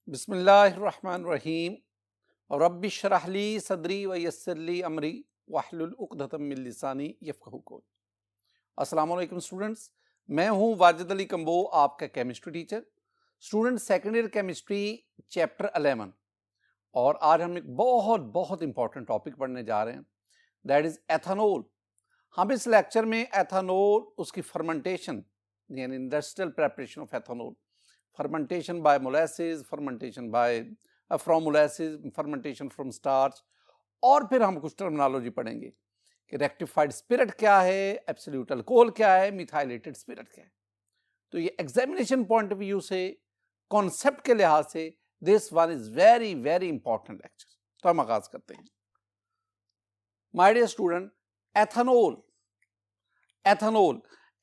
बिस्मिल्लाहिर्रहमानिर्रहीम रब्बिश्रह ली सदरी व यस्सिर ली अमरी वहलुल उक़दतम मिन लिसानी यफ़क़हू क़ौली। अस्सलामु अलैकुम स्टूडेंट्स, मैं हूं वाजिद अली कंबो, आपका chemistry teacher. Student second year chemistry chapter 11 और आज हम एक बहुत बहुत इंपॉर्टेंट टॉपिक पढ़ने जा रहे हैं, दैट इज एथेनॉल। हम इस लेक्चर में एथेनॉल, उसकी फर्मेंटेशन यानी industrial preparation of ethanol, fermentation by molasses, fermentation by from molasses, fermentation from starch, और फिर हम कुछ टर्मिनोलॉजी पढ़ेंगे कि रेक्टिफाइड स्पिरिट क्या है, एब्सोल्यूट अल्कोहल क्या है, मिथाइलेटेड स्पिरिट क्या है। तो ये एग्जामिनेशन पॉइंट ऑफ व्यू से, कॉन्सेप्ट के लिहाज से this one is very very important lecture. तो हम आगाज करते हैं। My dear student, ethanol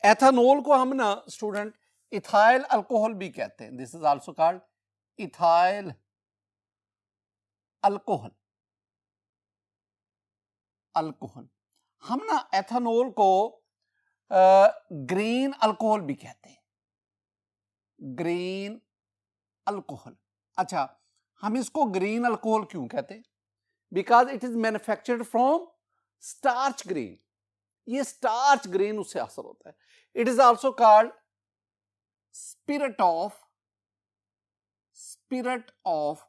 ethanol को हम ना स्टूडेंट इथाइल अल्कोहल भी कहते हैं। This is also called ethyl alcohol. हम ना एथेनॉल को ग्रीन अल्कोहल भी कहते हैं, ग्रीन अल्कोहल। अच्छा, हम इसको ग्रीन अल्कोहल क्यों कहते हैं? Because it is manufactured from starch grain. ये स्टार्च ग्रेन उससे हासिल होता है। It is also called spirit of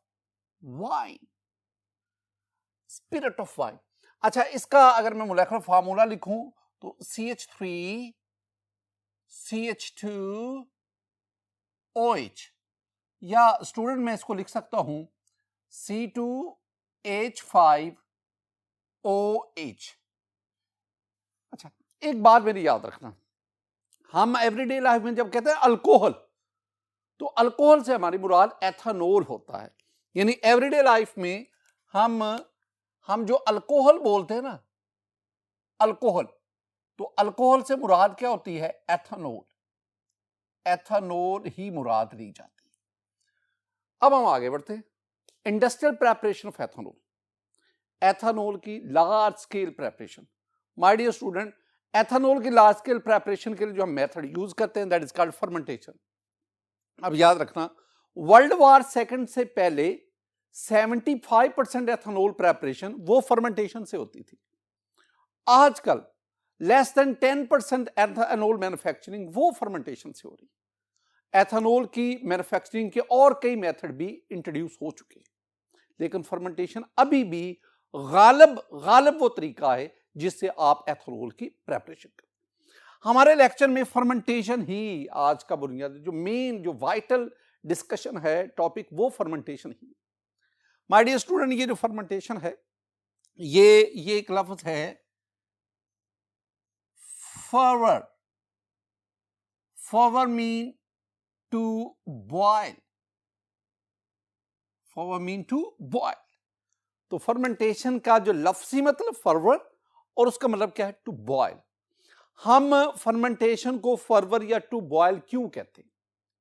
wine। अच्छा, इसका अगर मैं मोलेकुलर फार्मूला लिखूं तो CH3CH2OH, या स्टूडेंट मैं इसको लिख सकता हूं C2H5OH। अच्छा, एक बात मेरी याद रखना, हम एवरीडे लाइफ में जब कहते हैं अल्कोहल, तो अल्कोहल से हमारी मुराद एथेनॉल होता है। यानी एवरीडे लाइफ में हम जो अल्कोहल बोलते हैं ना, अल्कोहल, तो अल्कोहल से मुराद क्या होती है? एथेनॉल ही मुराद ली जाती है। अब हम आगे बढ़ते हैं। इंडस्ट्रियल प्रेपरेशन ऑफ एथेनॉल की large scale preparation. My dear student, ethanol की लार्ज स्केल प्रेपरेशन के लिए जो हम मेथड यूज करते हैं, दैट इज कॉल्ड फर्मेंटेशन। अब याद रखना, वर्ल्ड वॉर सेकंड से पहले 75% एथेनॉल प्रेपरेशन वो फर्मेंटेशन से होती थी। आजकल लेस देन 10% एथेनॉल मैन्युफैक्चरिंग वो फर्मेंटेशन से हो रही। एथेनॉल की मैन्युफैक्चरिंग के और कई मेथड भी इंट्रोड्यूस हो चुके हैं, लेकिन फर्मेंटेशन अभी भी गालिब वो तरीका है जिससे आप एथेनॉल की प्रेपरेशन करें। हमारे लेक्चर में फर्मेंटेशन ही आज का बुनियादी जो मेन जो वाइटल डिस्कशन है टॉपिक, वो फर्मेंटेशन ही। माय डियर स्टूडेंट, ये जो फर्मेंटेशन है, ये एक लफ्ज है फॉरवर्ड मीन टू बॉयल। तो फर्मेंटेशन का जो लफ्जी मतलब फॉरवर्ड, और उसका मतलब क्या है? To boil. हम फर्मेंटेशन को फॉरवर्ड या टू बॉयल क्यों कहते हैं,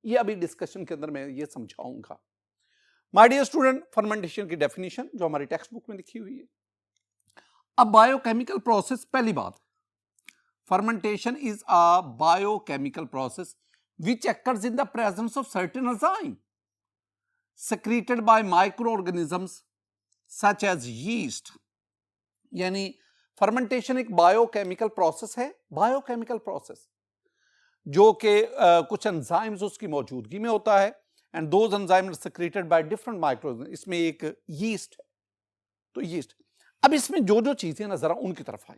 ये अभी डिस्कशन के अंदर मैं ये समझाऊंगा। माय डियर स्टूडेंट, फर्मेंटेशन की डेफिनेशन जो हमारी टेक्स्ट बुक में लिखी हुई है। अब बायोकेमिकल प्रोसेस, पहली बात, fermentation is a biochemical process which occurs in the presence of certain enzyme secreted by microorganisms such as yeast। यानी फर्मेंटेशन एक बायोकेमिकल प्रोसेस है, बायोकेमिकल प्रोसेस जो कि कुछ एंजाइम्स उसकी मौजूदगी में होता है, and those enzymes secreted by different microorganism. इसमें एक यीस्ट है, तो यीस्ट। अब इसमें जो जो चीजें ना जरा उनकी तरफ आई।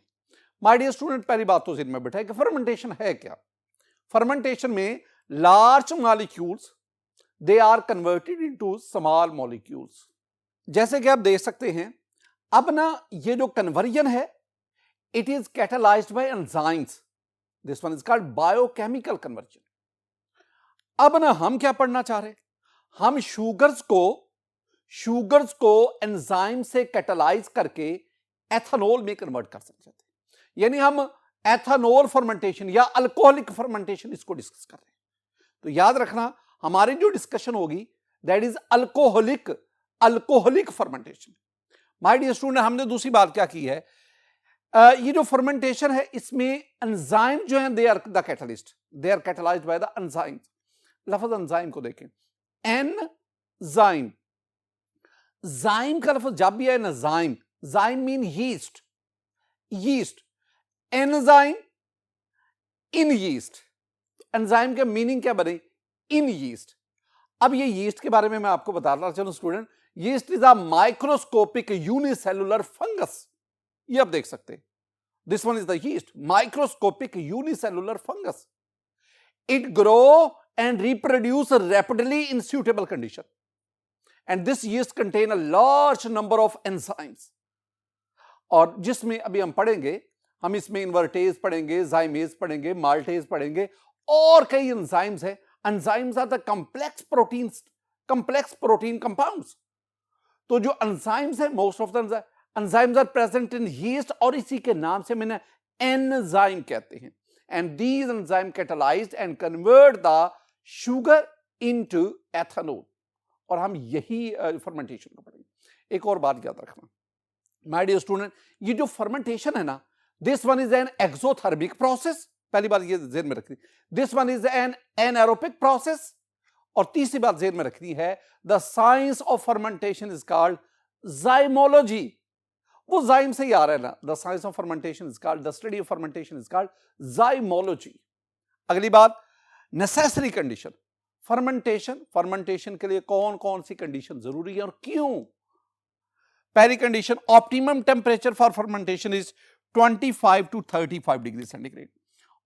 माय डियर स्टूडेंट, पहली बात तो जिन में बैठा है कि फर्मेंटेशन है क्या। फर्मेंटेशन में large molecules they are converted into small molecules. जैसे कि आप देख सकते हैं, अब ना ये जो कन्वर्जन है, it is catalysed by enzymes. This one is called biochemical conversion. अब ना हम क्या पढ़ना चाह रहे हैं? हम शुगर्स को एंजाइम से कैटालाइज करके एथेनॉल में कन्वर्ट कर सकते हैं। यानी हम एथेनॉल फर्मेंटेशन या अल्कोहलिक फर्मेंटेशन इसको डिस्कस कर रहे हैं। तो याद रखना, हमारी जो डिस्कशन होगी that is alcoholic fermentation. My dear student, हमने दूसरी बात क्या की है, ये जो फर्मेंटेशन है इसमें एंजाइम जो है they are the catalyst, they are catalysed by the enzyme. लफ्ज एंजाइम को देखें, एन जाइम। जाइम का लफ्ज जब भी है ना, जाइम, जाइम मीन यीस्ट, यीस्ट, एंजाइम इन यीस्ट। एंजाइम का मीनिंग क्या बने? इन यीस्ट। अब ये यीस्ट के बारे में मैं आपको बताना चलूं student, yeast is a microscopic unicellular fungus. ये आप देख सकते हैं, this one is the yeast, microscopic unicellular fungus. It grow and reproduce rapidly in suitable condition, and this yeast contain a large number of enzymes। और जिसमें अभी हम पढ़ेंगे, हम इसमें इन्वर्टेज पढ़ेंगे, जाइमेज पढ़ेंगे, माल्टेज पढ़ेंगे, और कई एंजाइम्स हैं। Enzymes are the complex proteins, complex protein compounds. तो जो एंजाइम्स है, most of the enzymes are present in yeast, और इसी के नाम से मैंने एंजाइम कहते हैं। And these enzyme catalysed and convert the sugar into ethanol. और हम यही फर्मेंटेशन को पढ़ेंगे। एक और बात याद रखना माय डियर स्टूडेंट, ये जो फर्मेंटेशन है ना, this one is an exothermic process, पहली बात ये ध्यान में रखनी। This one is an anaerobic process, और तीसरी बात ध्यान में रखनी है, the science of fermentation is called zymology. वो जाइम से ही आ रहा है ना, the science of fermentation is called, the study of fermentation is called zymology. अगली बात, नेसेसरी कंडीशन। फर्मेंटेशन के लिए कौन कौन सी कंडीशन जरूरी है और क्यों? पहली condition, optimum temperature for fermentation is 25 to 35 degree centigrade.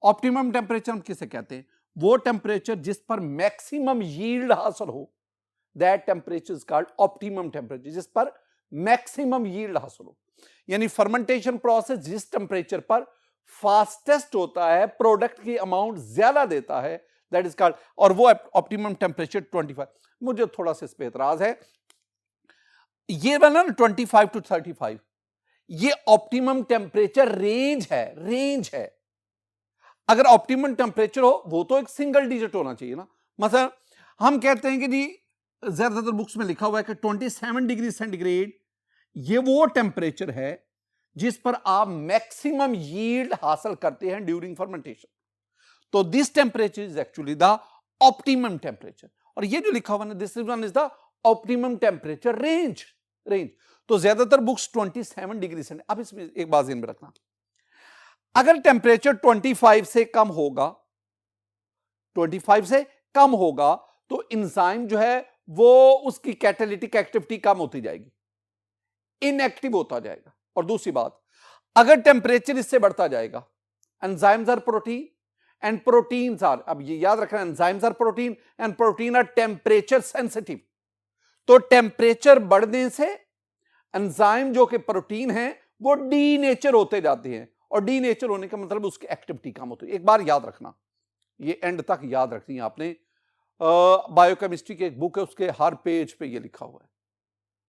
Optimum temperature हम किसे कहते हैं? वो टेम्परेचर जिस पर मैक्सिमम यील्ड हासिल हो, that temperature is called optimum temperature, जिस पर मैक्सिमम यील्ड हासिल हो। यानी फर्मेंटेशन प्रोसेस जिस टेम्परेचर पर फास्टेस्ट होता है, प्रोडक्ट की अमाउंट ज्यादा देता है, दैट इज कॉल्ड, और वो ऑप्टिमम टेम्परेचर 25। मुझे थोड़ा सा इस पे एतराज है, ये बना ना 25 to 35, ये ऑप्टिमम टेम्परेचर रेंज है, रेंज है। अगर ऑप्टिमम टेम्परेचर हो, वो तो एक सिंगल डिजिट होना चाहिए ना। मतलब हम कहते हैं कि जी, ज्यादातर बुक्स में लिखा हुआ है कि 27 डिग्री सेंटीग्रेड ये वो टेम्परेचर है जिस पर आप मैक्सिमम यील्ड हासिल करते हैं ड्यूरिंग फर्मेंटेशन। तो this temperature is actually the optimum temperature, और ये जो लिखा हुआ है, this one is the optimum temperature range. तो ज्यादातर बुक्स 27 डिग्री सेंटीग्रेड। अब इसमें एक बात ध्यान में रखना, अगर टेम्परेचर 25 से कम होगा, 25 से कम होगा, तो एंजाइम जो है वो उसकी कैटालिटिक एक्टिविटी कम होती जाएगी, इनएक्टिव होता जाएगा। और दूसरी बात, अगर टेम्परेचर इससे बढ़ता जाएगा, enzymes are protein and proteins are, अब ये याद रखना, enzymes are protein and protein are temperature sensitive. तो टेम्परेचर बढ़ने से एंजाइम जो कि प्रोटीन है वो डीनेचर होते जाते हैं, और डीनेचर होने का मतलब उसकी एक्टिविटी कम होती है। एक बार याद रखना, ये एंड तक याद रखनी है आपने, बायोकेमिस्ट्री की एक बुक है, उसके हर पेज पे ये लिखा हुआ है,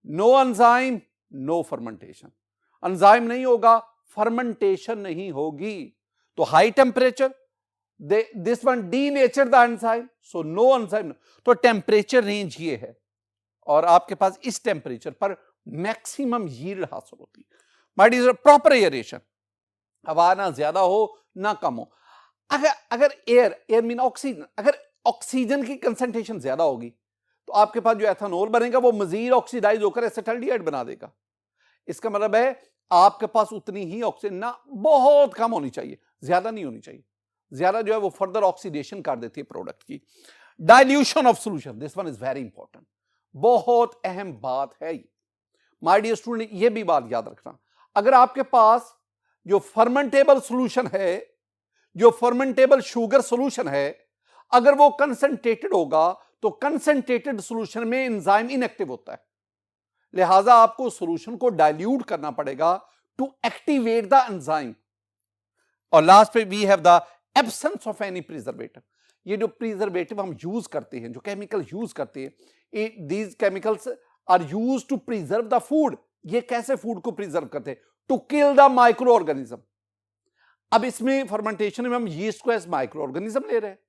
no enzyme no fermentation. Enzyme नहीं होगा, फर्मेंटेशन नहीं होगी। तो high temperature, this one denature the enzyme, so no enzyme. तो टेम्परेचर रेंज ये है, और आपके पास इस टेम्परेचर पर मैक्सिमम यील्ड हासिल होती है। माय डियर, प्रॉपर एयरेशन, हवा ना ज्यादा हो ना कम हो। अगर एयर मीन ऑक्सीजन, अगर ऑक्सीजन की कंसंट्रेशन ज्यादा होगी, तो आपके पास जो एथेनॉल बनेगा वो मजीद ऑक्सीडाइज होकर एसिटाल्डिहाइड बना देगा। इसका मतलब है आपके पास उतनी ही ऑक्सीजन ना बहुत कम होनी चाहिए, ज्यादा नहीं होनी चाहिए। ज्यादा जो है वो फर्दर ऑक्सीडेशन कर देती है प्रोडक्ट की। Dilution of solution, this one is very important, बहुत अहम बात है ये। माय डियर स्टूडेंट, ये भी बात याद रखना, अगर आपके पास जो फर्मेंटेबल सॉल्यूशन है, जो फर्मेंटेबल शुगर सॉल्यूशन है, अगर वो कंसंट्रेटेड होगा, तो कंसंट्रेटेड सॉल्यूशन में एंजाइम इनएक्टिव होता है, लिहाजा आपको सॉल्यूशन को डाइल्यूट करना पड़ेगा टू एक्टिवेट द एंजाइम। और लास्ट पे we have the absence of any preservative. ये जो प्रिजर्वेटिव हम यूज करते हैं, जो केमिकल यूज करते हैं, these chemicals are use to preserve the food. ये कैसे फूड को प्रिजर्व करते हैं? To kill the microorganism. अब इसमें फर्मेंटेशन में हम यीस्ट को एज माइक्रो ऑर्गेनिज्म ले रहे हैं।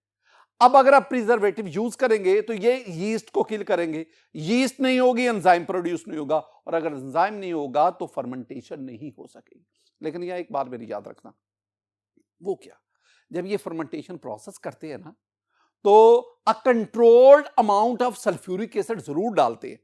अब अगर आप प्रिजर्वेटिव यूज करेंगे तो ये यीस्ट को किल करेंगे, यीस्ट नहीं होगी, एंजाइम प्रोड्यूस नहीं होगा, और अगर एंजाइम नहीं होगा तो फर्मेंटेशन नहीं हो सकेगी। लेकिन यह एक बात मेरी याद रखना, वो क्या, जब ये फर्मेंटेशन प्रोसेस करते हैं ना, तो a controlled amount of sulphuric acid जरूर डालते हैं।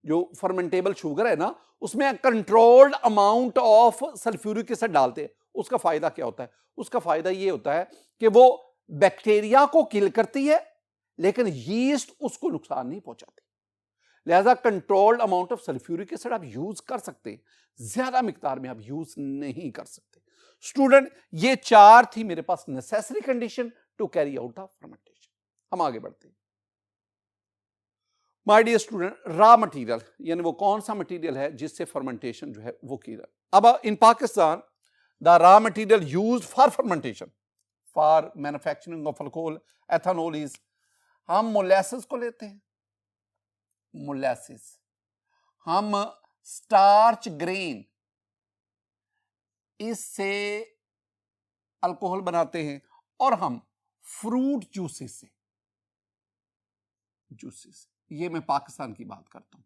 जो फर्मेंटेबल शुगर है ना, उसमें controlled amount of sulphuric acid डालते हैं। उसका फायदा क्या होता है? उसका फायदा ये होता है कि वो बैक्टीरिया को किल करती है, लेकिन यीस्ट उसको नुकसान नहीं पहुंचाती। लिहाजा controlled amount of sulphuric acid आप यूज कर सकते हैं, ज्यादा मिकदार में आप यूज नहीं कर सकते। स्टूडेंट, ये 4 थी मेरे पास necessary condition to carry out the fermentation. हम आगे बढ़ते हैं। My dear student, raw material यानी वो कौन सा मटेरियल है जिससे फर्मेंटेशन जो है वो की जाए। अब in Pakistan the raw material used for fermentation for manufacturing of alcohol ethanol is, हम मोलेसिस को लेते हैं, मोलेसिस, हम स्टार्च ग्रेन, इससे अल्कोहल बनाते हैं, और हम फ्रूट जूसेस से, जूसेस, ये मैं पाकिस्तान की बात करता हूं।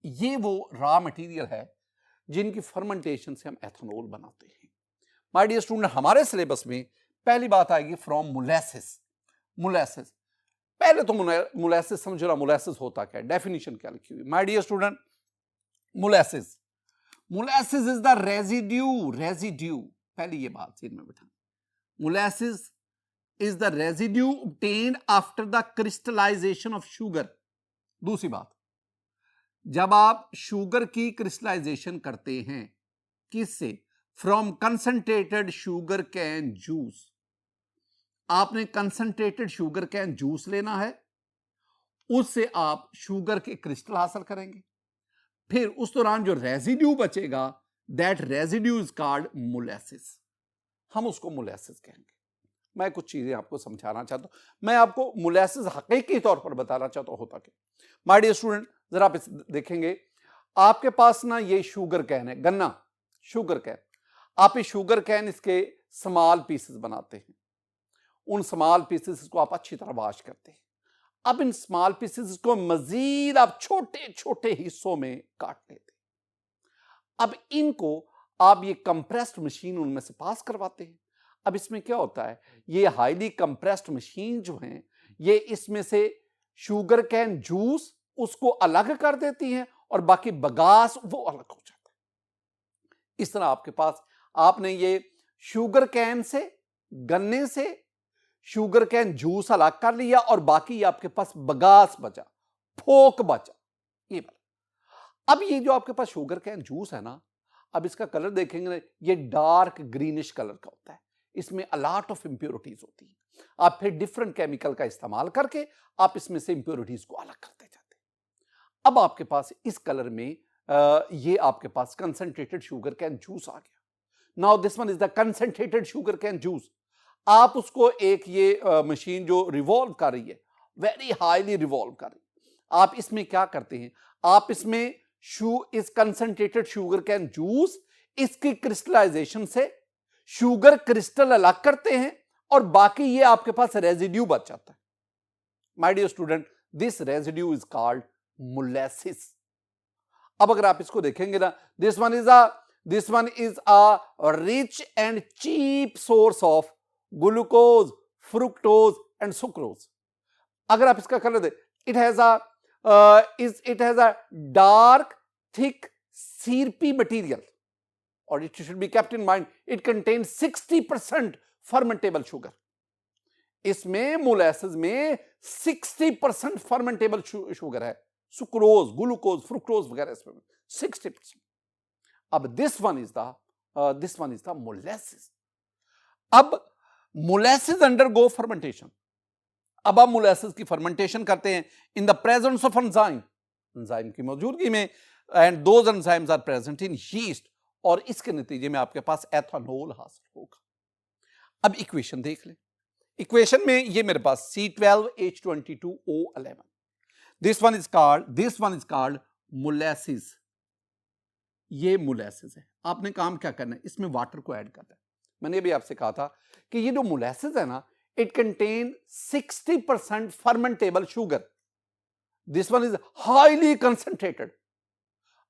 ये वो रॉ मटेरियल है जिनकी फर्मेंटेशन से हम एथेनॉल बनाते हैं। माय डियर स्टूडेंट, हमारे सिलेबस में पहली बात आएगी फ्रॉम मोलेसिस। मोलेसिस, पहले तो मोलेसिस समझो ना, मोलेसिस होता क्या है, डेफिनेशन क्या लिखी हुई। My dear student, molasses, molasses is the residue, residue, पहले ये बात सीन में बैठा, molasses is the residue obtained after the crystallization of sugar। दूसरी बात, जब आप शुगर की क्रिस्टलाइजेशन करते हैं, किससे? From concentrated sugar cane juice. आपने कंसंट्रेटेड शुगर कैन जूस लेना है, उससे आप शुगर के क्रिस्टल हासिल करेंगे, फिर उस दौरान जो रेजिड्यू बचेगा, that residue is called molasses, हम उसको मोलेसिस कहेंगे। मैं कुछ चीजें आपको समझाना चाहता हूं, मैं आपको मोलेसिस हकीकी तौर पर बताना चाहता हूं होता क्या। माय डियर स्टूडेंट, जरा आप देखेंगे, आपके पास ना ये शुगर कैन है, गन्ना शुगर कैन, आप इस शुगर कैन इसके स्मॉल पीसेस बनाते हैं, उन स्मॉल पीसेस को आप अच्छी तरह वॉश करते हैं। अब इन स्मॉल पीसेस को मजीद आप छोटे छोटे हिस्सों में काट लेते हैं। अब इनको आप ये कंप्रेस्ड मशीन उनमें से पास करवाते हैं। अब इसमें क्या होता है, ये हाईली कंप्रेस्ड मशीन जो है, ये इसमें से शुगर कैन जूस उसको अलग कर देती है और बाकी बगास वो अलग हो जाता है। इस तरह आपके पास, आपने ये शुगर कैन से, गन्ने से शुगर कैन जूस अलग कर लिया और बाकी आपके पास बगास बचा, फोक बचा, ये वाला। अब ये जो आपके पास शुगर कैन जूस है ना, अब इसका कलर देखेंगे, ये डार्क ग्रीनिश कलर का होता है, इसमें अलॉट ऑफ इंप्योरिटीज होती है। आप फिर डिफरेंट केमिकल का इस्तेमाल करके आप इसमें से इंप्योरिटीज को अलग करते जाते हैं। अब आपके पास इस कलर में ये आपके पास कंसंट्रेटेड शुगर कैन जूस आ गया। Now this one is the concentrated sugar cane juice. आप उसको एक ये मशीन जो रिवॉल्व कर रही है, वेरी हाईली रिवॉल्व कर रही है, आप इसमें क्या करते हैं, आप इसमें इस कंसंट्रेटेड शुगर कैन जूस, इसकी क्रिस्टलाइजेशन से शुगर क्रिस्टल अलग करते हैं और बाकी ये आपके पास रेजिड्यू बच जाता है। My dear student, this residue is called molasses. अब अगर आप इसको देखेंगे ना, this one is a rich and cheap source of glucose, fructose and sucrose. अगर आप इसका कलर दे, it has a dark thick syrupy material, और it should be kept in mind, it contains 60% fermentable sugar। इसमें molasses में 60% fermentable sugar है, sucrose, glucose, fructose वगैरह, इसमें 60%। अब this one is the molasses. अब मोलेसिस अंडरगो फर्मेंटेशन। अब आप मोलेसिस की फर्मेंटेशन करते हैं in the presence of enzyme, enzyme की मौजूदगी में, and those enzymes are present in yeast, और इसके नतीजे में आपके पास एथेनॉल हासिल होगा। अब इक्वेशन देख लें। इक्वेशन में ये मेरे पास C12H22O11, this one is called molasses. ये मोलेसिस है। आपने काम क्या करना है, इसमें वाटर को ऐड करना है। मैंने भी आपसे कहा था कि ये जो मोलेसिस है ना, it contain 60% fermentable sugar. This one is highly concentrated.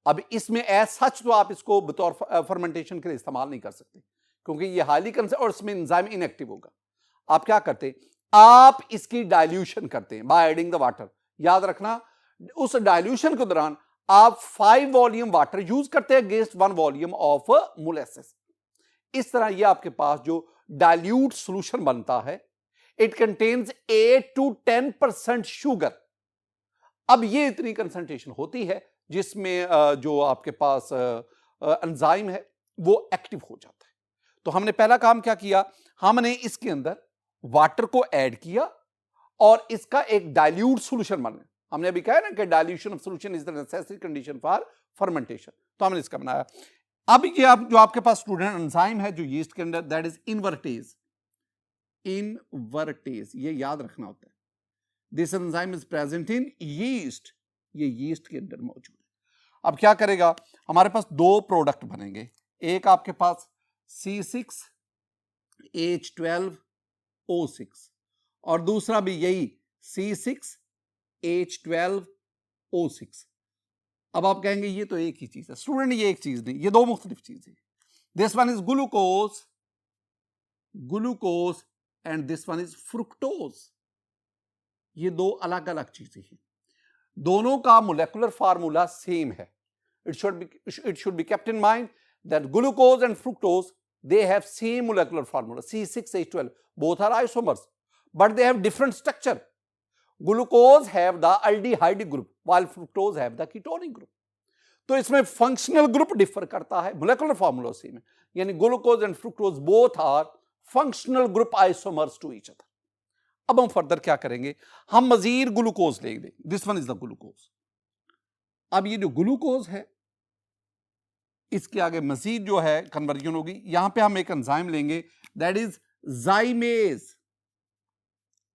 अब इसमें एज सच तो आप इसको बतौर फर्मेंटेशन के लिए इस्तेमाल नहीं कर सकते, क्योंकि ये हाईली कंसंट्रेटेड और इसमें एंजाइम इनएक्टिव होगा। आप क्या करते, आप इसकी डाइल्यूशन करते हैं बाय एडिंग द वाटर। याद रखना, उस डाइल्यूशन के दौरान आप 5 वॉल्यूम वाटर यूज करते हैं अगेंस्ट 1 वॉल्यूम ऑफ मोलेसेस। इस तरह ये आपके पास जो डाइल्यूट सॉल्यूशन बनता है, इट कंटेन्स 8 to 10% शुगर। अब ये इतनी कंसंट्रेशन होती है जिसमें जो आपके पास एंजाइम है वो एक्टिव हो जाता है। तो हमने पहला काम क्या किया, हमने इसके अंदर वाटर को ऐड किया और इसका एक डाइल्यूट सॉल्यूशन बना। हमने अभी कहा ना कि dilution of solution is the necessary condition for fermentation, तो हमने इसका बनाया। अब ये आप जो आपके पास स्टूडेंट एंजाइम है जो यीस्ट के अंदर, दैट इज इनवर्टेज। इनवर्टेज ये याद रखना होता है। This enzyme is present in yeast, ये यीस्ट के अंदर मौजूद है। अब क्या करेगा, हमारे पास दो प्रोडक्ट बनेंगे, एक आपके पास C6H12O6 और दूसरा भी यही C6H12O6। अब आप कहेंगे ये तो एक ही चीज है। स्टूडेंट ये एक चीज नहीं, ये दो मुख्तलिफ चीजें। This one is glucose, glucose and this one is fructose. ये दो अलग अलग चीजें हैं, दोनों का मोलेकुलर फार्मूला सेम है। It should be kept in mind that glucose and fructose they have same molecular formula C6H12, both are isomers but they have different structure. Glucose have the aldehyde group while fructose have the ketonic group. तो इसमें functional group differ करता है, molecular formula same है, यानी glucose and fructose both are functional group isomers to each other. अब हम further क्या करेंगे, हम मजीद ग्लूकोज लेंगे। This one is the glucose. अब ये जो ग्लूकोज है इसके आगे मजीद जो है कन्वर्जन होगी। यहां पे हम एक एंजाइम लेंगे दैट इज जाइमेज।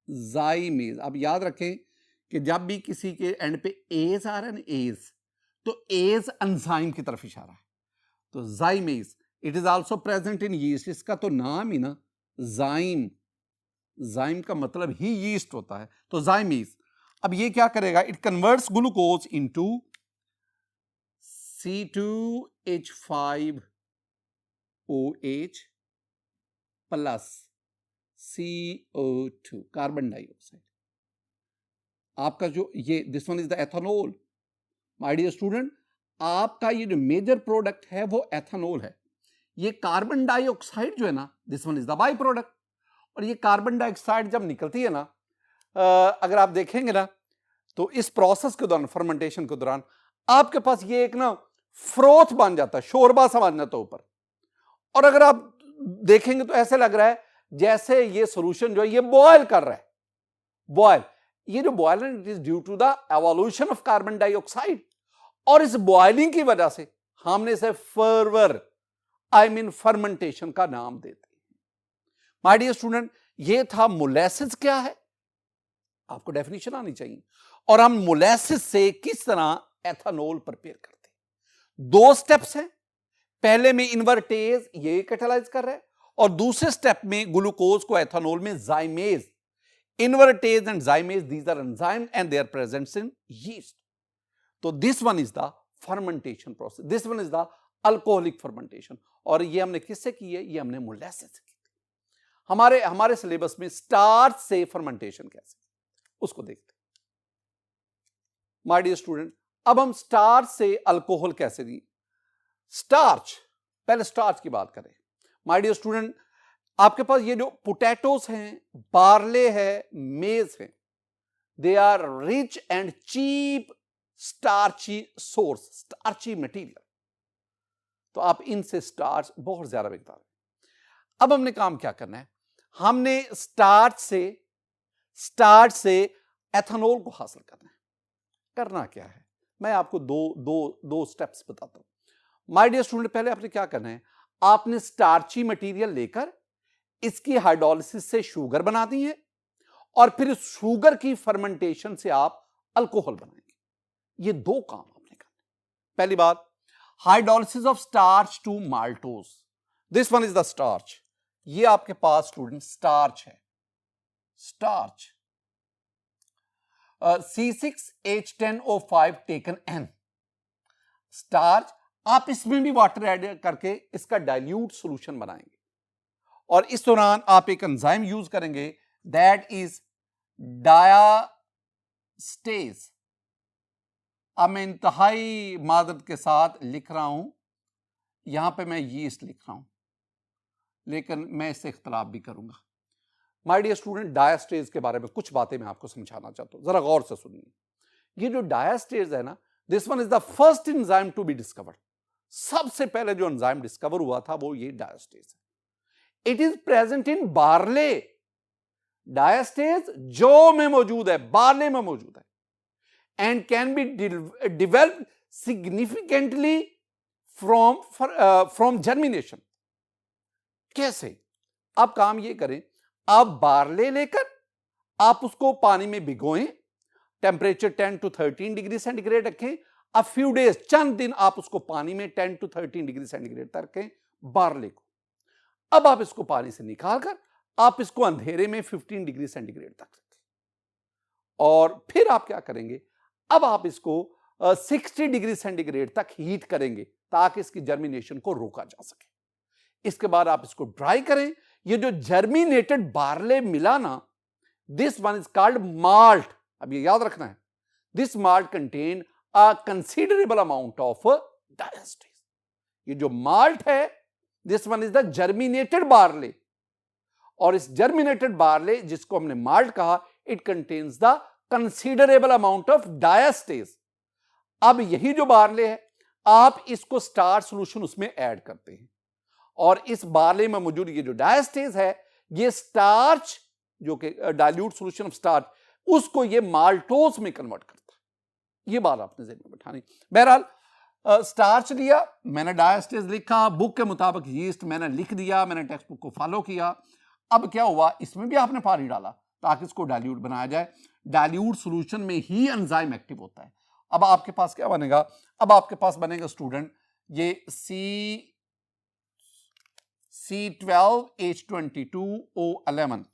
जाइमेज, अब याद रखें कि जब भी किसी के एंड पे एज आ रहा है ना, एज, तो एज एंजाइम की तरफ इशारा है। तो जाइमेज, it is also present in yeast. इसका तो नाम ही ना जाइम, जाइम का मतलब ही यीस्ट होता है, तो जाइमेज। अब ये क्या करेगा, it converts glucose into C2H5OH plus CO2, carbon dioxide. आपका जो ये this one is the ethanol. My dear student, आपका ये जो मेजर प्रोडक्ट है वो एथेनॉल है। ये कार्बन डाइऑक्साइड जो है ना, this one is the by product. और ये कार्बन डाइऑक्साइड जब निकलती है ना, अगर आप देखेंगे ना, तो इस प्रोसेस के दौरान, फर्मेंटेशन के दौरान, आपके पास ये एक ना फ्रोथ बन जाता है, शोरबा सा बन जाता है ऊपर। और अगर आप देखेंगे तो ऐसे लग रहा है जैसे ये सॉल्यूशन जो है ये बॉयल कर रहा है। बॉयल, ये जो बॉयल है it is due to the evolution of carbon dioxide. और इस बॉयलिंग की वजह से हमने इसे फर्वर, आई मीन फर्मेंटेशन का नाम देते हैं। माय डियर स्टूडेंट, ये था मोलेसिस क्या है, आपको डेफिनेशन आनी चाहिए, और हम मोलेसिस से किस तरह एथेनॉल प्रिपेयर करते हैं। दो स्टेप्स हैं, पहले में इन्वर्टेज ये कैटालाइज कर रहा है और दूसरे स्टेप में ग्लूकोज को एथेनॉल में zymase. Invertase and zymase, these are enzyme and they are present in yeast. तो this one is the fermentation process, this one is the alcoholic fermentation. और ये हमने किससे की है, ये हमने मोलेसिस से की थी। हमारे सिलेबस में स्टार्च से फर्मेंटेशन कैसे, उसको देखते हैं। माय डियर स्टूडेंट, अब हम स्टार्च से अल्कोहल कैसे दी। स्टार्च, पहले स्टार्च की बात करें। माय डियर स्टूडेंट, आपके पास ये जो पोटैटोस हैं, बार्ले है, मेज है, they are rich and cheap starchy source, starchy material. तो आप इनसे स्टार्च बहुत ज्यादा मिकदार है। अब हमने काम क्या करना है, हमने स्टार्च से एथेनॉल को हासिल करना है। करना क्या है, मैं आपको दो स्टेप्स बताता हूं। माय डियर स्टूडेंट, पहले आपने क्या करना है, आपने स्टार्ची मटेरियल लेकर इसकी हाइड्रोलिसिस से शुगर बनाती है और फिर शुगर की फर्मेंटेशन से आप अल्कोहल बनाएंगे। ये दो काम आपने करना। पहली बात, hydrolysis of starch to maltose. This one is the starch. ये आपके पास स्टूडेंट स्टार्च है, starch. C6H10O5 taken N, starch. आप इसमें भी वाटर ऐड करके इसका डाइल्यूट सॉल्यूशन बनाएंगे और इस दौरान आप एक एंजाइम यूज करेंगे दैट इज डायास्टेज। अब मैं इंतहाई मादत के साथ लिख रहा हूं, यहां पे मैं यीस्ट लिख रहा हूं, लेकिन मैं इससे इख्तलाफ भी करूंगा। माय डियर स्टूडेंट, डायास्टेज के बारे में कुछ बातें मैं आपको समझाना चाहता हूं, जरा गौर से सुनिए। ये जो डायास्टेज है ना, this one is the first enzyme to be discovered. सबसे पहले जो एंजाइम डिस्कवर हुआ था वो ये डायास्टेज है। It is present in barley. Diastase जौ में मौजूद है, बार्ले में मौजूद है, and can be develop significantly from germination. कैसे? आप काम ये करें, आप बार्ले लेकर आप उसको पानी में भिगोएं, टेम्परेचर 10 to 13 डिग्री सेंटीग्रेड रखें। अब फ्यू डेज, चंद दिन आप उसको पानी में 10 to 13 डिग्री सेंटीग्रेड तक रखें बार्ले को। अब आप इसको पानी से निकालकर आप इसको अंधेरे में 15 डिग्री सेंटीग्रेड तक रखें, और फिर आप क्या करेंगे, अब आप इसको 60 डिग्री सेंटीग्रेड तक हीट करेंगे ताकि इसकी जर्मिनेशन को रोका जा सके। इसके बाद आप इसको ड्राई करें। ये जो जर्मिनेटेड बार्ले मिला ना, this one is called malt. अब ये याद रखना है, this malt contain a considerable amount of diastase. ये जो माल्ट है, this one is the germinated barley, और इस जर्मिनेटेड बार्ले जिसको हमने माल्ट कहा, it contains the considerable amount of diastase. अब यही जो बार्ले है, आप इसको स्टार्च सोल्यूशन उसमें ऐड करते हैं, और इस बार्ले में मौजूद ये जो डायास्टेज है, ये स्टार्च जो कि डाइल्यूट सॉल्यूशन ऑफ स्टार्च, उसको ये माल्टोज में कन्वर्ट करता है। ये बात आपने ज़हन में बैठानी। बहरहाल स्टार्च लिया, मैंने डायास्टेज लिखा, बुक के मुताबिक यीस्ट मैंने लिख दिया, मैंने टेक्स्ट बुक को फॉलो किया। अब क्या हुआ, इसमें भी आपने पानी डाला ताकि इसको डाइल्यूट बनाया जाए। डाइल्यूट सॉल्यूशन में ही एंजाइम एक्टिव होता है। अब आपके पास क्या बनेगा, अब आपके पास बनेगा स्टूडेंट ये C12H22O11,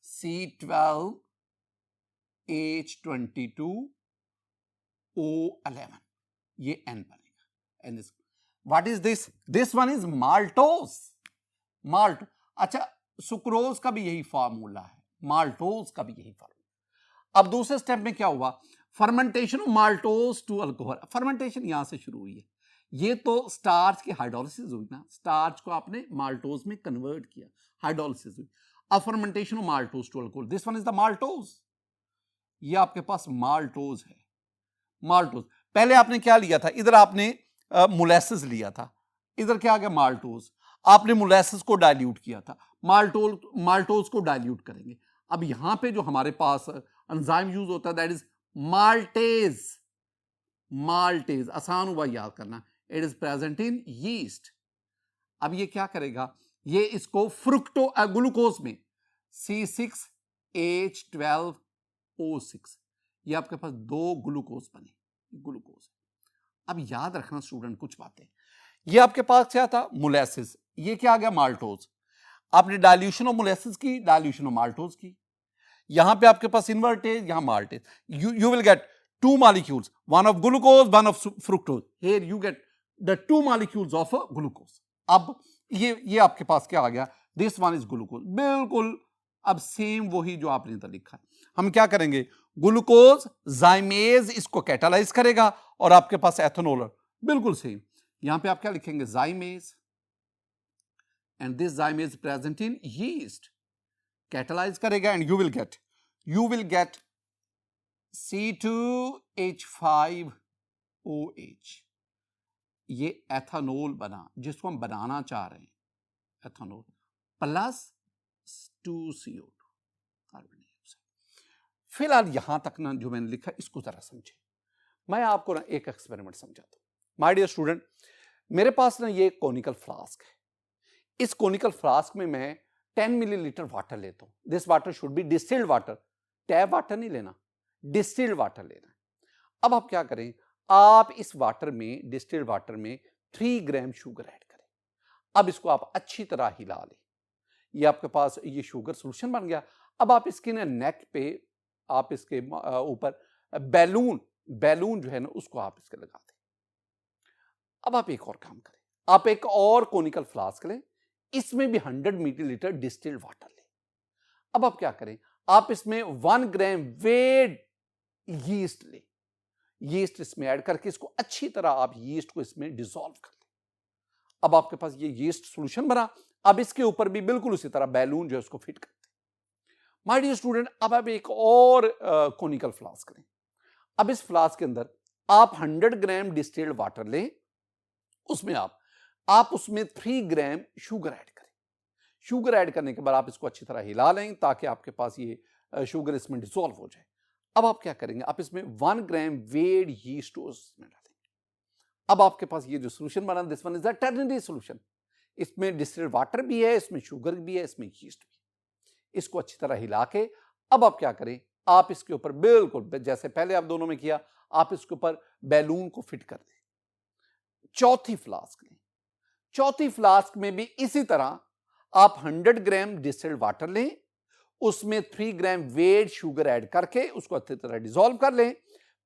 C12H22O11, ये N बनेगा। And this what is this, this one is maltose. Malt, अच्छा सुक्रोज का भी यही फार्मूला है, माल्टोज का भी यही फार्मूला। अब दूसरे स्टेप में क्या हुआ, fermentation of maltose to alcohol. Fermentation यहां से शुरू हुई है। ये तो स्टार्च की हाइड्रोलिसिस हुई ना, स्टार्च को आपने माल्टोज में कन्वर्ट किया, हाइड्रोलिसिस हुई। अब fermentation of maltose to alcohol, this one is the maltose. ये आपके पास माल्टोज है। माल्टोज पहले आपने क्या लिया था, इधर आपने मोलेसिस लिया था, इधर क्या आ गया माल्टोज। आपने मोलेसिस को डाइल्यूट किया था, माल्टोज को डाइल्यूट करेंगे। अब यहां पे जो हमारे पास एंजाइम यूज होता है, दैट इज माल्टेज। माल्टेज आसान हुआ याद करना, it is present in yeast. अब ये क्या करेगा, ये इसको ग्लूकोज में C6H12O6, ये आपके पास दो ग्लूकोज बने, ग्लूकोज। अब याद रखना स्टूडेंट कुछ बातें, ये आपके पास क्या था मोलेसिस, ये क्या आ गया माल्टोज। आपने डाइल्यूशन ऑफ मोलेसिस की, डाइल्यूशन ऑफ माल्टोज की, यहां पे आपके पास इन्वर्टेज, यहां maltase. You will gate two molecules, one of glucose, one of fructose. Here you get the two molecules of glucose. अब ये आपके पास क्या आ गया, this one is glucose, बिल्कुल अब सेम वही जो आपने इधर लिखा है। हम क्या करेंगे, ग्लूकोज जाइमेज इसको कैटालाइज करेगा और आपके पास एथेनॉल, बिल्कुल सेम। यहां पे आप क्या लिखेंगे, zymase, and this zymase present in yeast, catalyse करेगा, and you will get C2H5OH। ये एथेनॉल बना जिसको हम बनाना चाह रहे हैं, ethanol plus 2CO2 carbon dioxide. फिलहाल यहां तक ना जो मैंने लिखा इसको जरा समझे। मैं आपको ना एक एक्सपेरिमेंट समझाता हूं। माय डियर स्टूडेंट, मेरे पास ना ये कोनिकल फ्लास्क है। इस कोनिकल फ्लास्क में मैं 10 मिलीलीटर वाटर लेता हूं। This water should be distilled water, tap water नहीं लेना, डिस्टिल्ड वाटर लेना है। अब आप क्या करें, आप इस वाटर में, डिस्टिल्ड वाटर में 3 ग्राम शुगर ऐड करें। अब इसको आप अच्छी तरह हिला लें। ये आपके पास ये शुगर सॉल्यूशन बन गया। अब आप इसके ना नेक पे, आप इसके ऊपर बैलून जो है ना उसको आप इसके लगा दें। अब आप एक और काम करें, आप एक और कोनिकल फ्लास्क लें, इसमें भी 100 मिलीलीटर डिस्टिल्ड वाटर लें। अब आप क्या करें, आप इसमें 1 ग्राम वेड यीस्ट लें, यीस्ट इसमें ऐड करके इसको अच्छी तरह आप यीस्ट को इसमें डिसॉल्व कर लें। अब आपके पास ये यीस्ट सॉल्यूशन बना। अब इसके ऊपर भी बिल्कुल उसी तरह बैलून जो है उसको फिट करते हैं। माय डियर स्टूडेंट, अब आप एक और कोनिकल फ्लास्क लें। अब इस फ्लास्क के अंदर आप 100 ग्राम डिस्टिल्ड वाटर लें, उसमें आप उसमें 3 ग्राम शुगर ऐड करें। शुगर ऐड करने के बाद आप इसको अच्छी तरह हिला लें ताकि आपके पास ये शुगर इसमें डिसॉल्व हो जाए। अब आप क्या करेंगे, आप इसमें 1 ग्राम वेड यीस्ट उसमें डालेंगे। अब आपके पास ये जो सॉल्यूशन बना, this one is the ternary solution. इसमें डिस्टिल्ड वाटर भी है, इसमें शुगर भी है, इसमें यीस्ट भी है। इसको अच्छी तरह हिला के अब आप क्या करें, आप इसके ऊपर बिल्कुल जैसे पहले आप दोनों में किया, आप इसके ऊपर बैलून को फिट कर दें। चौथी फ्लास्क लें, चौथी फ्लास्क में भी इसी तरह आप 100 ग्राम डिस्टिल्ड वाटर लें, उसमें 3 ग्राम वेड शुगर ऐड करके उसको अच्छी तरह डिसॉल्व कर लें।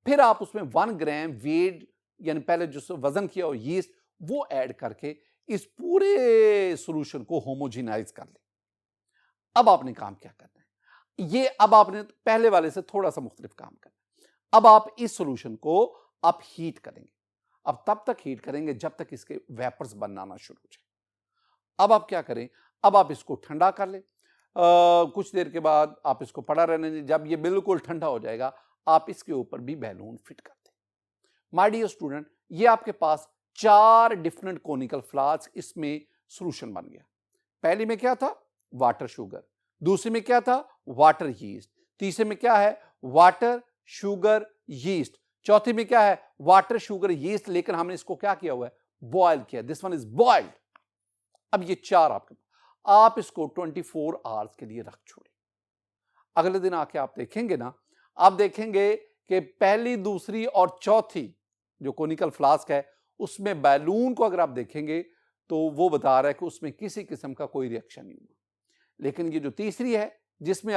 फिर आप उसमें 1 ग्राम वेड यानी पहले जो वजन किया हो यीस्ट वो ऐड करके इस पूरे सॉल्यूशन को होमोजेनाइज कर लें। अब आपने काम क्या करना है, ये अब आपने पहले वाले से थोड़ा सा मुख्तलिफ काम करना है। अब आप इस सॉल्यूशन को आप हीट करेंगे। अब तब तक हीट करेंगे जब तक इसके वेपर्स बनाना शुरू हो जाए। अब आप क्या करें, अब आप इसको ठंडा कर लें। कुछ देर के बाद आप इसको पड़ा रहने दें। जब ये बिल्कुल ठंडा हो जाएगा आप इसके ऊपर भी बैलून फिट कर दें। माय डियर स्टूडेंट, ये आपके पास 4 डिफरेंट कोनिकल फ्लास्क इसमें सॉल्यूशन बन गया। पहली में क्या था, वाटर शुगर। दूसरी में क्या था, वाटर यीस्ट। तीसरे में क्या है, वाटर शुगर यीस्ट। चौथी में क्या है, वाटर शुगर यीस्ट, लेकिन हमने इसको क्या किया हुआ है, बॉयल किया। This one is boiled. अब ये 4 आपके, आप इसको 24 आवर्स के लिए रख छोड़े। अगले दिन आके आप देखेंगे ना, आप देखेंगे कि पहली, दूसरी और चौथी जो कोनिकल फ्लास्क है उसमें बैलून को अगर आप देखेंगे तो वो बता रहा है कि उसमें किसी किस्म का कोई रिएक्शन नहीं हुआ। लेकिन ये जो तीसरी है जिसमें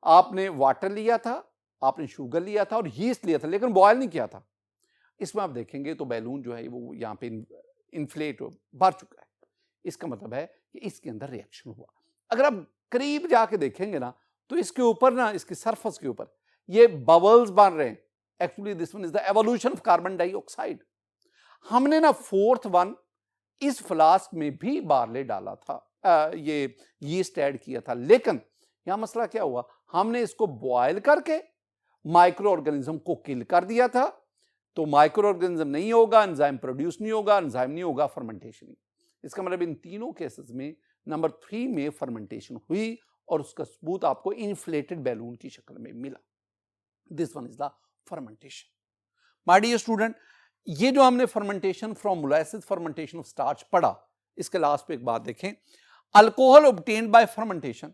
आपने वाटर लिया था, आपने शुगर लिया था और यीस्ट लिया था, लेकिन बॉयल नहीं किया था, इसमें आप देखेंगे तो बैलून जो है वो यहाँ पे इन्फ्लेट भर चुका है। इसका मतलब है कि इसके अंदर रिएक्शन हुआ। अगर आप करीब जाके देखेंगे ना तो इसके ऊपर ना, इसकी सरफेस के ऊपर ये बबल्स बन रहे हैं। Actually this one is the evolution of carbon dioxide. हमने ना 4th वन इस फ्लास्क में भी बार्ले डाला था, ये यीस्ट ऐड किया था, लेकिन यहां मसला क्या हुआ, हमने इसको बॉयल करके माइक्रो ऑर्गेनिज्म को किल कर दिया था। तो माइक्रो ऑर्गेनिज्म नहीं होगा, एंजाइम प्रोड्यूस नहीं होगा, एंजाइम नहीं होगा, फर्मेंटेशन नहीं। इसका मतलब इन तीनों केसेस में नंबर 3 में फर्मेंटेशन हुई और उसका सबूत आपको इन्फ्लेटेड बैलून की शक्ल में मिला। This one is the fermentation. My dear student, ये जो हमने fermentation from molasses, fermentation of starch पढ़ा, इसके लास्ट पे एक बात देखें, अल्कोहल ऑब्टेन्ड बाय फर्मेंटेशन,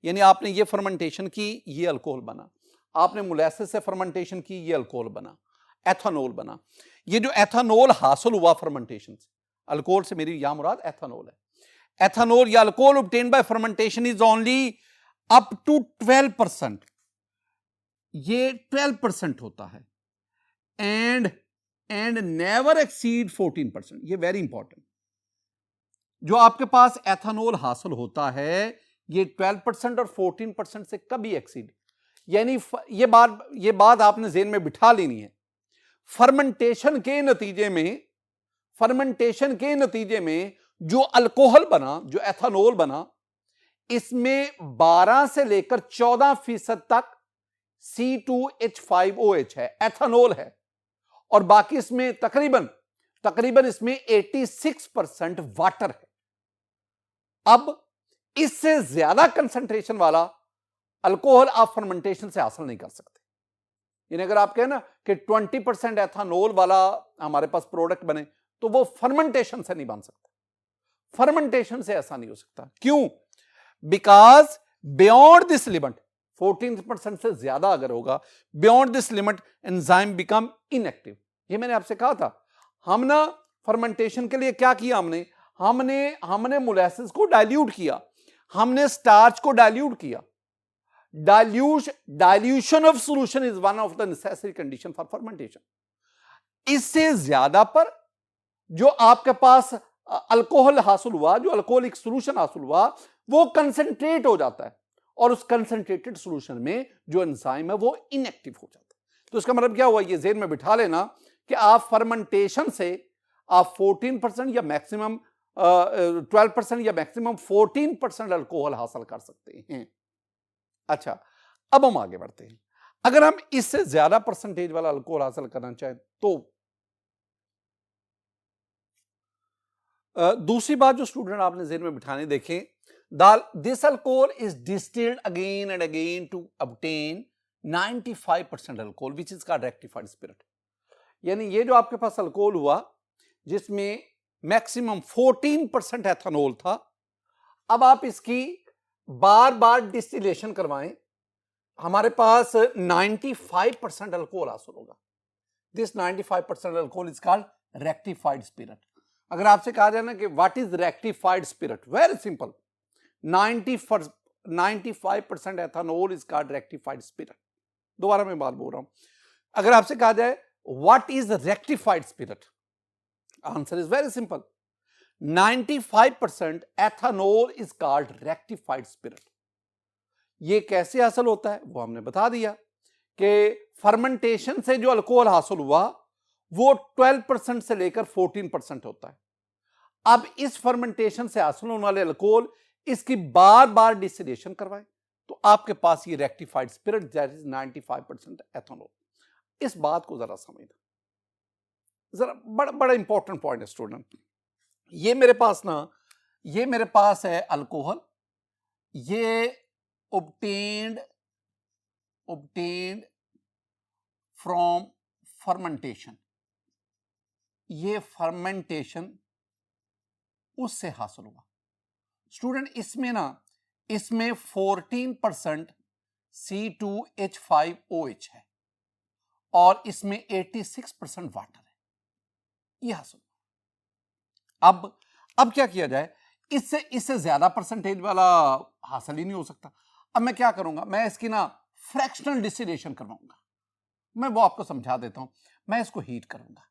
यानी आपने ये फर्मेंटेशन की, ये अल्कोहल बना। आपने मोलासिस से फर्मेंटेशन की, ये अल्कोहल बना, एथेनॉल बना। ये जो एथेनॉल हासिल हुआ फर्मेंटेशन से, अल्कोहल से मेरी यहां मुराद एथेनॉल है। एथेनॉल या alcohol obtained by fermentation is only up to 12%। ये 12% होता है एंड नेवर एक्सीड 14%। ये वेरी इंपॉर्टेंट। जो आपके पास एथेनॉल हासिल होता है ये 12% और 14% से कभी एक्सीड, यानी ये बात आपने ज़हन में बिठा लेनी है। फर्मेंटेशन के नतीजे में जो अल्कोहल बना, जो एथेनॉल बना, इसमें 12 से लेकर 14% तक C2H5OH है, एथेनॉल है, और बाकी इसमें तकरीबन इसमें 86% वाटर है। अब इससे ज्यादा कंसंट्रेशन वाला अल्कोहल आप फर्मेंटेशन से हासिल नहीं कर सकते। यानी अगर आप कहें ना कि 20% एथेनॉल वाला हमारे पास प्रोडक्ट बने तो वो फर्मेंटेशन से नहीं बन सकता। फर्मेंटेशन से ऐसा नहीं हो सकता। क्यों? बिकॉज बियॉन्ड दिस लिमिट, 14% से ज्यादा अगर होगा, beyond this limit enzyme become inactive. ये मैंने आपसे कहा था। हम ना फर्मेंटेशन के लिए क्या किया, हमने मोलासिस को डाइल्यूट किया, हमने स्टार्च को डाइल्यूट किया। Dilution of solution is one of the necessary condition for fermentation. इससे ज्यादा पर जो आपके पास अल्कोहल हासिल हुआ, जो अल्कोहलिक सॉल्यूशन हासिल हुआ, वो कंसंट्रेट हो जाता है और उस कंसंट्रेटेड सॉल्यूशन में जो एंजाइम है वो इनएक्टिव हो जाता है। तो इसका मतलब क्या हुआ, ये ज़हन में बिठा लेना कि आप फर्मेंटेशन से आप 14% या मैक्सिमम 12% या मैक्सिमम 14% अल्कोहल हासिल कर सकते हैं। अच्छा, अब हम आगे बढ़ते हैं। अगर हम इससे ज्यादा परसेंटेज वाला अल्कोहल हासिल करना चाहें तो दूसरी बात जो स्टूडेंट आपने ज़हन में बिठाने देखें, this alcohol is distilled again and again to obtain 95% alcohol which is called rectified spirit. यानी ये जो आपके पास अल्कोहल हुआ जिसमें मैक्सिमम 14% एथेनॉल था, अब आप इसकी बार बार डिस्टिलेशन करवाएं, हमारे पास 95% अल्कोहल हासिल होगा। This 95% alcohol is called rectified spirit. अगर आपसे कहा जाए ना कि what is rectified spirit, very simple, 95% ethanol is called rectified spirit. दोबारा मैं बात बोल रहा हूं, अगर आपसे कहा जाए what is rectified spirit, answer is very simple, 95% ethanol is called rectified spirit. ये कैसे हासिल होता है वो हमने बता दिया कि फर्मेंटेशन से जो अल्कोहल हासिल हुआ वो 12% से लेकर 14% होता है। अब इस फर्मेंटेशन से हासिल होने वाले अल्कोहल इसकी बार बार डिस्टिलेशन करवाएं तो आपके पास ये rectified spirit that is 95% ethanol. इस बात को जरा समझना, जरा बड़ा बड़ा इंपॉर्टेंट पॉइंट है स्टूडेंट। ये मेरे पास है अल्कोहल, ये obtained from fermentation, ये फर्मेंटेशन उससे हासिल हुआ। स्टूडेंट इसमें 14% C2H5OH है और इसमें 86% वाटर है, ये हासिल हुआ। अब क्या किया जाए, इससे ज्यादा परसेंटेज वाला हासिल ही नहीं हो सकता। अब मैं क्या करूंगा, मैं इसकी ना फ्रैक्शनल डिस्टिलेशन करवाऊंगा। मैं वो आपको समझा देता हूं। मैं इसको हीट करूंगा,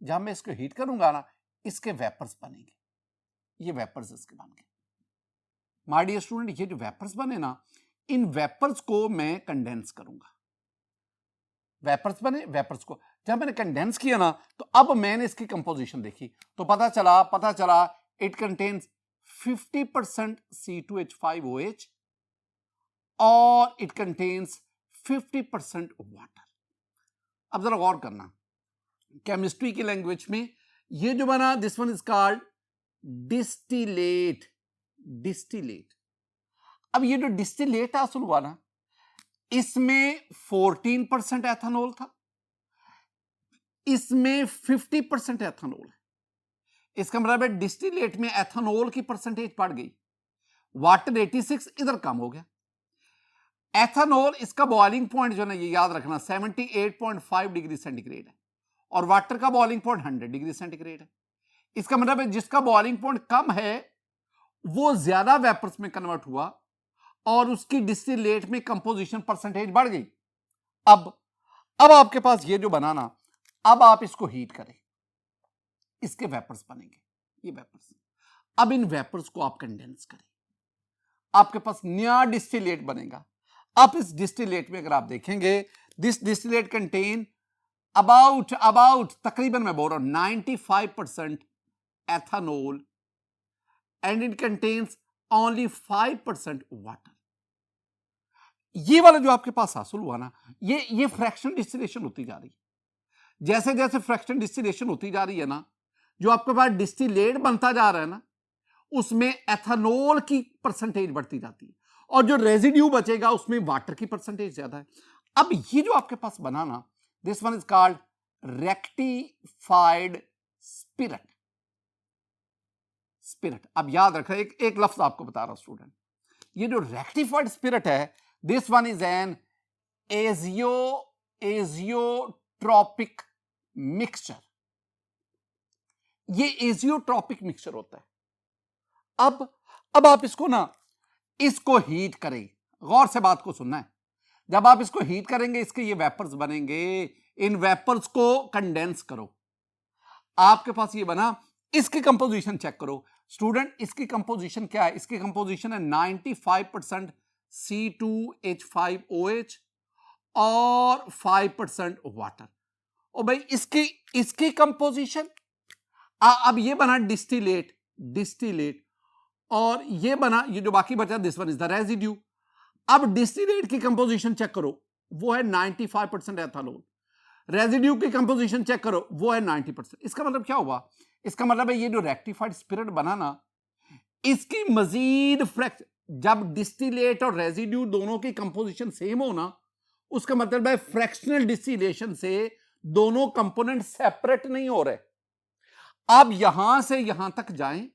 जहां मैं इसको हीट करूंगा ना, इसके वेपर्स बनेंगे, ये वेपर्स इसके बन गए। माय डियर स्टूडेंट, ये जो वेपर्स बने ना, इन वेपर्स को मैं कंडेंस करूंगा। वेपर्स बने, वेपर्स को जब मैंने कंडेंस किया ना, तो अब मैंने इसकी कंपोजिशन देखी तो पता चला इट कंटेन्स 50% C2H5OH और इट कंटेन्स 50% वाटर। अब जरा गौर करना, केमिस्ट्री की लैंग्वेज में ये जो बना, this one is called distillate. अब ये जो डिस्टिलेट हासिल हुआ ना, इसमें 14% एथेनॉल था, इसमें 50% एथेनॉल है। इसका मतलब है डिस्टिलेट में एथेनॉल की परसेंटेज बढ़ गई, वाटर 86 इधर कम हो गया। एथेनॉल इसका बॉइलिंग पॉइंट जो है ना, ये याद रखना 78.5 डिग्री सेंटीग्रेड है और वाटर का बॉइलिंग पॉइंट 100 डिग्री सेंटीग्रेड है। इसका मतलब है जिसका बॉइलिंग पॉइंट कम है वो ज्यादा वेपर्स में कन्वर्ट हुआ और उसकी डिस्टिलेट में कंपोजिशन परसेंटेज बढ़ गई। अब आपके पास ये जो बनाना, अब आप इसको हीट करें, इसके वेपर्स बनेंगे, ये वेपर्स। अब इन वेपर्स को आप कंडेंस करें, आपके पास नया डिस्टिलेट बनेगा। अब इस डिस्टिलेट में अगर आप देखेंगे, दिस डिस्टिलेट कंटेन अबाउट तकरीबन मैं बोल रहा हूं 95% ethanol and it contains only 5% water. ये वाला जो आपके पास हासिल हुआ ना, ये फ्रैक्शन डिस्टिलेशन होती जा रही है। जैसे जैसे फ्रैक्शन डिस्टिलेशन होती जा रही है ना, जो आपके पास डिस्टिलेट बनता जा रहा है ना, उसमें एथेनॉल की परसेंटेज बढ़ती जाती है और जो रेजिड्यू बचेगा उसमें वाटर की परसेंटेज ज्यादा है। अब ये जो आपके पास बना ना, this one is called rectified spirit. अब याद रखना, एक लफ्ज आपको बता रहा हूं स्टूडेंट, ये जो रेक्टिफाइड स्पिरिट है, this one is N azeotropic mixture. ये एजियोट्रॉपिक मिक्सचर होता है। अब आप इसको हीट करें, गौर से बात को सुनना है। जब आप इसको हीट करेंगे, इसके ये वेपर्स बनेंगे, इन वेपर्स को कंडेंस करो, आपके पास ये बना, इसकी कंपोजिशन चेक करो। स्टूडेंट इसकी कंपोजिशन क्या है? इसकी कंपोजिशन है 95% C2H5OH और 5% वाटर। और भाई इसकी कंपोजिशन अब ये बना डिस्टिलेट और ये बना, ये जो बाकी बचा this one is the residue. अब डिस्टिलेट की कंपोजिशन चेक करो, वो है 95% एथेनॉल। रेजिड्यू की कंपोजिशन चेक करो, वो है 90%। इसका मतलब क्या हुआ? इसका मतलब है ये जो रेक्टिफाइड स्पिरिट बना ना, इसकी मजीद जब डिस्टिलेट और रेजिड्यू दोनों की कंपोजिशन सेम हो ना, उसका मतलब है फ्रैक्शनल डिस्टिलेशन से दोनों कंपोनेंट सेपरेट नहीं हो रहे। अब यहां से यहां तक जाएं,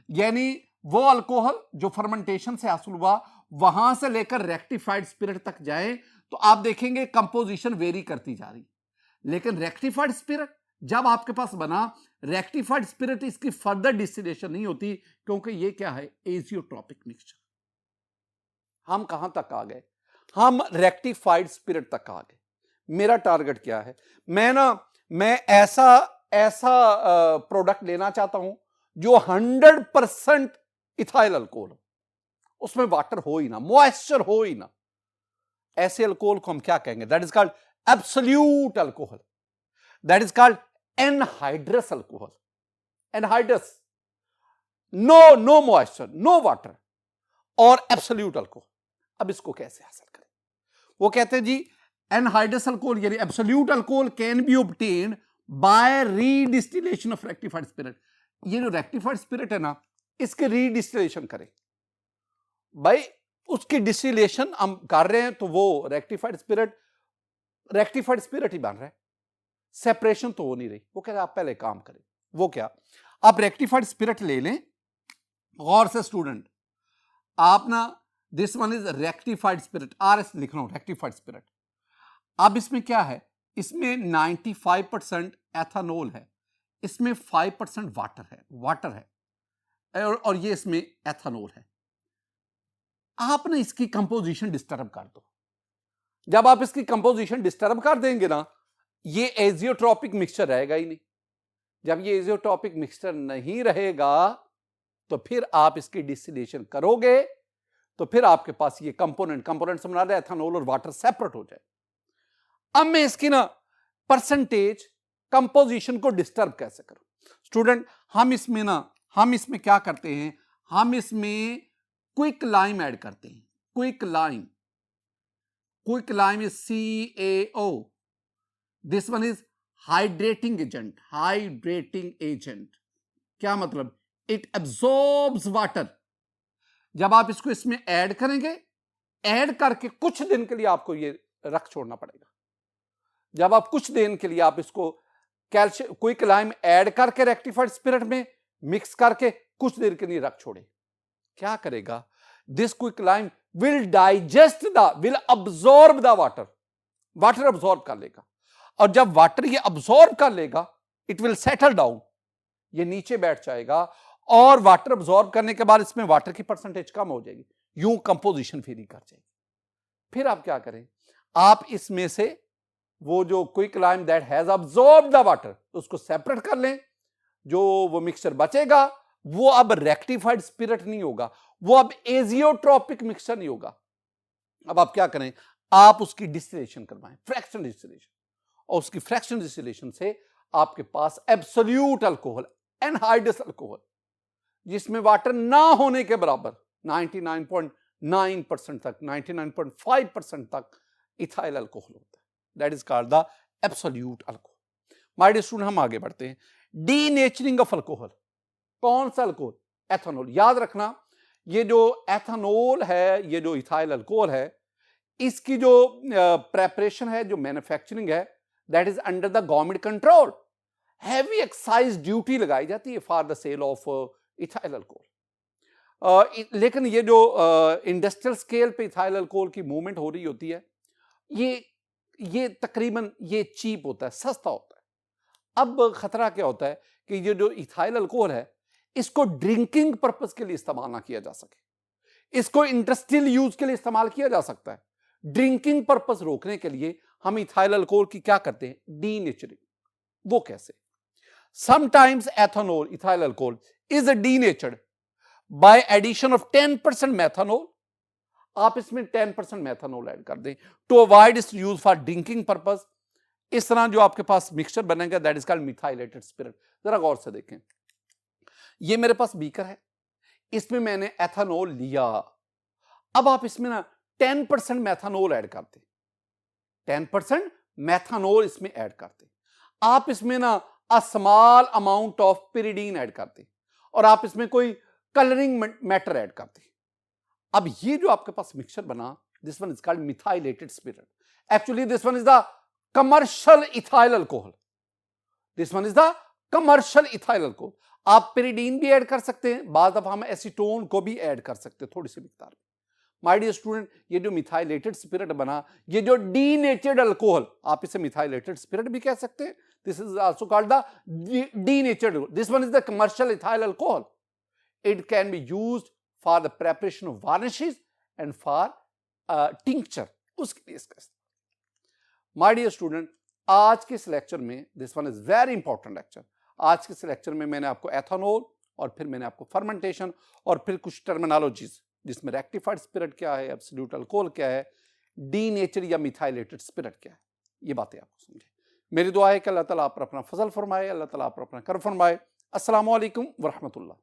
यानी वो अल्कोहल जो फर्मेंटेशन से हासिल हुआ वहां से लेकर रेक्टिफाइड स्पिरिट तक जाएं, तो आप देखेंगे कंपोजिशन वेरी करती जा रही। लेकिन रेक्टिफाइड स्पिरिट जब आपके पास बना, रेक्टिफाइड स्पिरिट इसकी फर्दर डिस्टिलेशन नहीं होती, क्योंकि ये क्या है? Azeotropic mixture. हम कहां तक आ गए? हम रेक्टिफाइड स्पिरिट तक आ गए। मेरा टारगेट क्या है? मैं ऐसा प्रोडक्ट लेना चाहता हूं जो 100% इथाइल अल्कोहल हो, उसमें वाटर हो ही ना, मॉइस्चर हो ही ना। ऐसे अल्कोहल को हम क्या कहेंगे? That is called absolute alcohol, that is called anhydrous alcohol. Anhydrous, no moisture, no water, और एब्सोल्यूट अल्कोहल। अब इसको कैसे हासिल करें? वो कहते हैं जी एनहाइड्रस अल्कोहल यानी absolute alcohol can be obtained by redistillation of rectified spirit. ये जो रेक्टिफाइड स्पिरिट है ना, इसके रीडिस्टिलेशन करें। भाई उसकी डिस्टिलेशन हम कर रहे हैं तो वो रेक्टिफाइड स्पिरिट ही बन रहा है, सेपरेशन तो हो नहीं रही। वो कह रहे आप पहले काम करें। वो क्या? आप रेक्टिफाइड स्पिरिट ले लें, गौर से स्टूडेंट, आप ना this one is rectified spirit, RS लिख रहा हूं, रेक्टिफाइड स्पिरिट। अब इसमें क्या है? इसमें 95% एथेनॉल है, इसमें 5% वाटर है और ये इसमें एथेनॉल है। आपने इसकी कंपोजिशन डिस्टर्ब कर दो। जब आप इसकी कंपोजिशन डिस्टर्ब कर देंगे ना, ये एजियोट्रॉपिक मिक्सचर रहेगा ही नहीं। जब ये एजियोट्रॉपिक मिक्सचर नहीं रहेगा तो फिर आप इसकी डिस्टिलेशन करोगे तो फिर आपके पास ये कंपोनेंट समझ रहे, एथेनॉल और वाटर सेपरेट हो जाए। अब मैं इसकी ना परसेंटेज कंपोजिशन को डिस्टर्ब कैसे करूं? स्टूडेंट, हम इसमें क्या करते हैं? हम इसमें क्विक लाइम ऐड करते हैं। Quick lime is CaO। This one is hydrating agent. क्या मतलब? It absorbs water. जब आप इसको इसमें ऐड करेंगे, ऐड करके कुछ दिन के लिए आपको ये रख छोड़ना पड़ेगा। जब आप कुछ दिन के लिए आप इसको कैल्शियम क्विक लाइम ऐड करके रेक्टिफाइड स्पिरिट में मिक्स करके कुछ देर के लिए रख छोड़े, क्या करेगा? This quick lime will absorb the water absorb कर लेगा। और जब वाटर ये अब्सॉर्ब कर लेगा, इट विल सेटल डाउन, ये नीचे बैठ जाएगा और वाटर अब्सॉर्ब करने के बाद इसमें वाटर की परसेंटेज कम हो जाएगी, यूं कंपोजिशन वेरी कर जाएगी। फिर आप क्या करें? आप इसमें से वो जो quick lime that has absorbed the water उसको सेपरेट कर लें। जो वो मिक्सचर बचेगा वो अब रेक्टिफाइड स्पिरिट नहीं होगा, वो अब एजियोट्रॉपिक मिक्सचर नहीं होगा। अब आप क्या करें? आप उसकी डिस्टिलेशन करवाएं, फ्रैक्शनल डिस्टिलेशन, और उसकी फ्रैक्शनल डिस्टिलेशन से आपके पास एब्सोल्यूट अल्कोहल, एनहाइड्रस अल्कोहल, जिसमें वाटर ना होने के बराबर 99.9% तक, 99.5% तक इथाइल अल्कोहल होता है। That is called the absolute alcohol. My dear student, हम आगे बढ़ते हैं। Denaturing of alcohol. कौन सा अल्कोहल? एथेनॉल। याद रखना, ये जो एथेनॉल है, ये जो इथाइल अल्कोहल है, इसकी जो प्रेपरेशन है, जो मैन्युफैक्चरिंग है, that is under the government control. Heavy excise duty लगाई जाती है for the sale of ethyl alcohol. लेकिन ये जो इंडस्ट्रियल स्केल पे इथाइल अल्कोहल की मूवमेंट हो रही होती है, ये तकरीबन ये चीप होता है, सस्ता होता है। अब खतरा क्या होता है कि ये जो इथाइल अल्कोहल है, इसको ड्रिंकिंग पर्पस के लिए इस्तेमाल ना किया जा सके, इसको इंडस्ट्रियल यूज के लिए इस्तेमाल किया जा सकता है। ड्रिंकिंग पर्पस रोकने के लिए हम इथाइल अल्कोहल की क्या करते हैं? डीनेचरिंग। वो कैसे? Sometimes ethanol, ethyl alcohol is denatured by addition of 10% methanol. आप इसमें 10% मैथनॉल ऐड कर दें to avoid its use for drinking purpose. इस तरह जो आपके पास मिक्सचर बनेगा that is called methylated spirit. जरा गौर से देखें, ये मेरे पास बीकर है, इसमें मैंने एथेनॉल लिया। अब आप इसमें ना 10% मैथनॉल ऐड करते, 10% मैथनॉल इसमें ऐड करते। आप इसमें ना a small amount of pyridine add करते और आप इसमें कोई कलरिंग मैटर ऐड करते। अब ये जो आपके पास मिक्सचर बना, this one is called methylated spirit. Actually this one is the commercial ethyl alcohol, this one is the commercial ethyl alcohol. आप पिरिडीन भी ऐड कर सकते हैं, बाद दफा हम एसीटोन को भी ऐड कर सकते हैं थोड़ी सी मिकदार में। माय डियर स्टूडेंट, ये जो मिथाइलेटेड स्पिरिट बना, ये जो डीनेचर्ड अल्कोहल, आप इसे मिथाइलेटेड स्पिरिट भी कह सकते हैं। This is also called the denatured, this one is the commercial ethyl alcohol. It can be used for the preparation of varnishes and for tincture, उसके लिए इसका। माय डियर स्टूडेंट, आज के इस लेक्चर में, this one is very important lecture, आज के इस लेक्चर में मैंने आपको एथेनॉल और फिर मैंने आपको फर्मेंटेशन और फिर कुछ टर्मिनोलॉजीज जिसमें रेक्टिफाइड स्पिरिट क्या है, एब्सोल्यूट अल्कोहल क्या है, डीनेचर या मिथाइलेटेड स्पिरिट क्या है, ये बातें आपको समझे। मेरी दुआ है कि अल्लाह ताला आप पर अपना फजल फरमाए, अल्लाह ताला आप पर अपना कर फरमाए। अस्सलामु अलैकुम व रहमतुल्लाह।